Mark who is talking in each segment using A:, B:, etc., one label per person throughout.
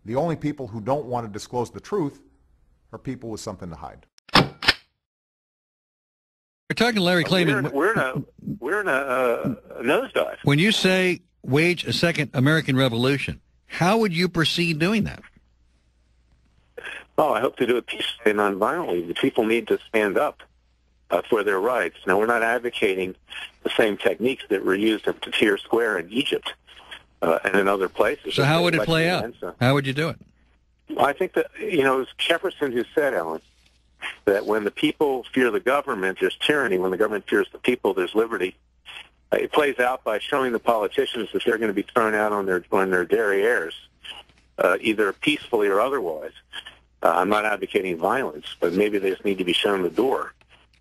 A: The only people who don't want to disclose the truth are people with something to hide.
B: We're talking to Larry Klayman.
C: We're in a nosedive.
B: When you say wage a second American revolution, how would you proceed doing that?
C: Well, I hope to do it peacefully and nonviolently. The people need to stand up for their rights. Now, we're not advocating the same techniques that were used at Tahrir Square in Egypt and in other places.
B: So how would it play out? How would you do it?
C: Well, I think that, it was Jefferson who said, Alan, that when the people fear the government, there's tyranny. When the government fears the people, there's liberty. It plays out by showing the politicians that they're going to be thrown out on their derrieres, either peacefully or otherwise. I'm not advocating violence, but maybe they just need to be shown the door,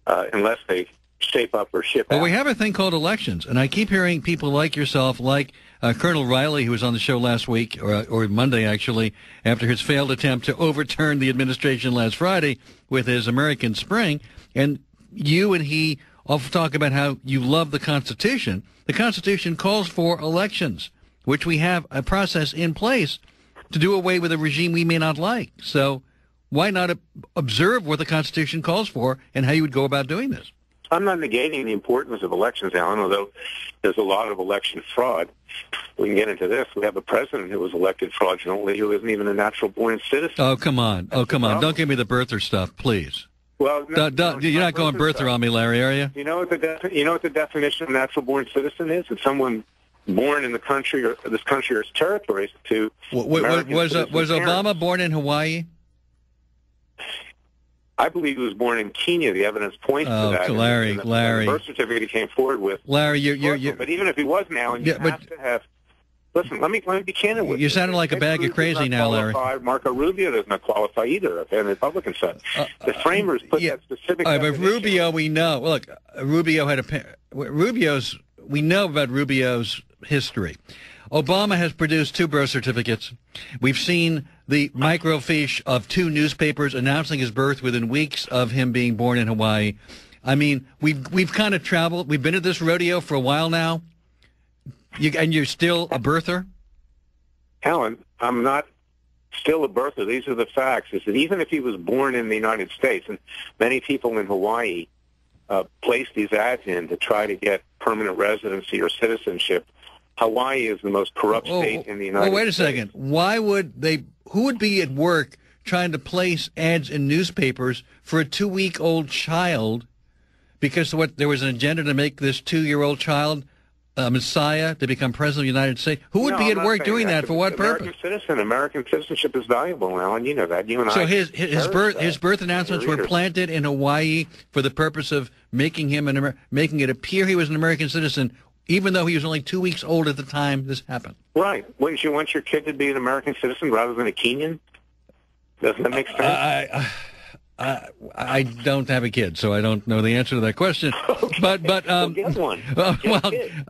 C: unless they shape up or ship out.
B: Well, we have a thing called elections, and I keep hearing people like yourself, like Colonel Riley, who was on the show last week, or Monday, actually, after his failed attempt to overturn the administration last Friday with his American Spring. And you and he often talk about how you love the Constitution. The Constitution calls for elections, which we have a process in place to do away with a regime we may not like. So why not observe what the Constitution calls for and how you would go about doing this?
C: I'm not negating the importance of elections, Alan, although there's a lot of election fraud. We can get into this. We have a president who was elected fraudulently who isn't even a natural-born citizen.
B: Oh, come on. Oh, come on. Don't give me the birther stuff, please.
C: Well,
B: you're not going birther on me, Larry, are you?
C: You know what the definition of natural-born citizen is? It's someone born in the country or this country or its territories to
B: was Obama born in Hawaii?
C: I believe he was born in Kenya. The evidence points to that.
B: Larry.
C: The birth certificate he came forward with.
B: Larry, you're
C: but even if he was now, and you have to have. Listen, let me be candid with you.
B: You sounded like a bag of crazy now, Larry.
C: Marco Rubio does not qualify either, and the Republican side. The framers put that specific.
B: But Rubio, we know. Look, Rubio had we know about Rubio's history. Obama has produced 2 birth certificates. We've seen the microfiche of 2 newspapers announcing his birth within weeks of him being born in Hawaii. I mean, we've kind of traveled. We've been at this rodeo for a while now. And you're still a birther?
C: Alan, I'm not still a birther. These are the facts. Is that even if he was born in the United States, and many people in Hawaii place these ads in to try to get permanent residency or citizenship, Hawaii is the most corrupt state in the United States.
B: Wait a second. Why would they? Who would be at work trying to place ads in newspapers for a 2-week-old child? Because there was an agenda to make this 2-year-old child a messiah to become president of the United States. Who would be at work doing that for what purpose?
C: American citizenship is valuable, Alan. You know that. You and
B: so
C: I.
B: So his birth announcements were planted in Hawaii for the purpose of making him making it appear he was an American citizen, even though he was only 2 weeks old at the time this happened.
C: Right. Wouldn't you want your kid to be an American citizen rather than a Kenyan? Doesn't that make sense?
B: I don't have a kid, so I don't know the answer to that question.
C: Okay.
B: But
C: well, get one.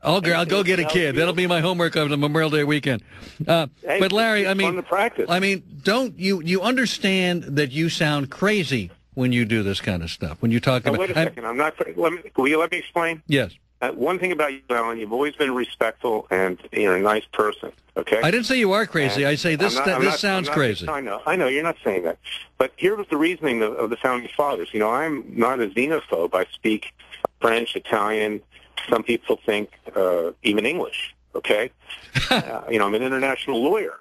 B: I'll go get a kid. That'll be my homework over the Memorial Day weekend. But Larry, I mean, don't you understand that you sound crazy when you do this kind of stuff? When you talk about.
C: Wait a second. I'm not. Will you let me explain?
B: Yes.
C: One thing about you, Alan, you've always been respectful and you're a nice person. Okay.
B: I didn't say you are crazy. I say this sounds crazy.
C: I know. You're not saying that. But here was the reasoning of the Founding Fathers. I'm not a xenophobe. I speak French, Italian. Some people think even English. Okay. I'm an international lawyer.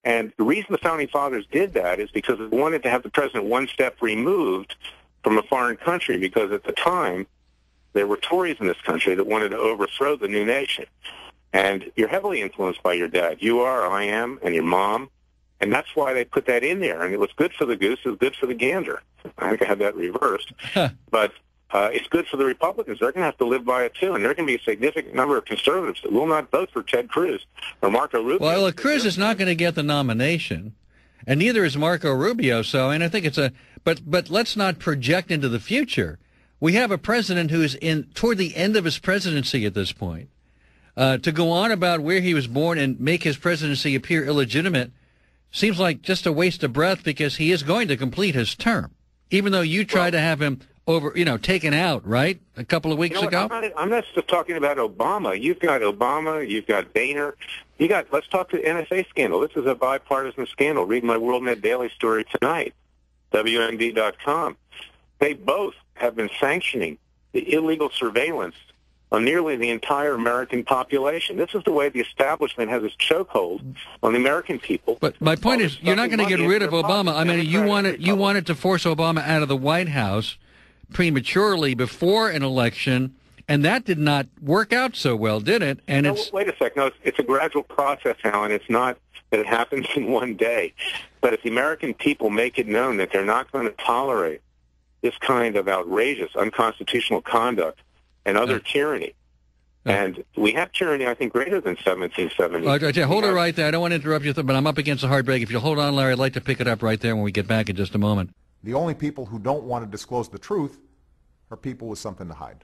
C: And the reason the Founding Fathers did that is because they wanted to have the president one step removed from a foreign country, because at the time there were Tories in this country that wanted to overthrow the new nation. And you're heavily influenced by your dad. You are, I am, and your mom. And that's why they put that in there. And it was good for the goose, it was good for the gander. I think I had that reversed. But it's good for the Republicans. They're going to have to live by it, too. And there are going to be a significant number of conservatives that will not vote for Ted Cruz or Marco Rubio.
B: Well, look, Cruz is not going to get the nomination, and neither is Marco Rubio. So, and I think it's but let's not project into the future. We have a president who is toward the end of his presidency at this point. To go on about where he was born and make his presidency appear illegitimate seems like just a waste of breath, because he is going to complete his term. Even though you try to have him taken out, right? A couple of weeks ago.
C: I'm not just talking about Obama. You've got Obama. You've got Boehner. Let's talk to the NSA scandal. This is a bipartisan scandal. Read my WorldNet Daily story tonight, WMD.com. They both have been sanctioning the illegal surveillance on nearly the entire American population. This is the way the establishment has its chokehold on the American people.
B: But my point is, you're not going to get rid of Obama. I mean, you wanted to force Obama out of the White House prematurely before an election, and that did not work out so well, did it? And
C: wait a sec. No, it's a gradual process, Alan. It's not that it happens in one day. But if the American people make it known that they're not going to tolerate this kind of outrageous, unconstitutional conduct and other tyranny. And we have tyranny, I think, greater than 1770.
B: Hold it right there. I don't want to interrupt you, but I'm up against a hard break. If you'll hold on, Larry, I'd like to pick it up right there when we get back in just a moment.
A: The only people who don't want to disclose the truth are people with something to hide.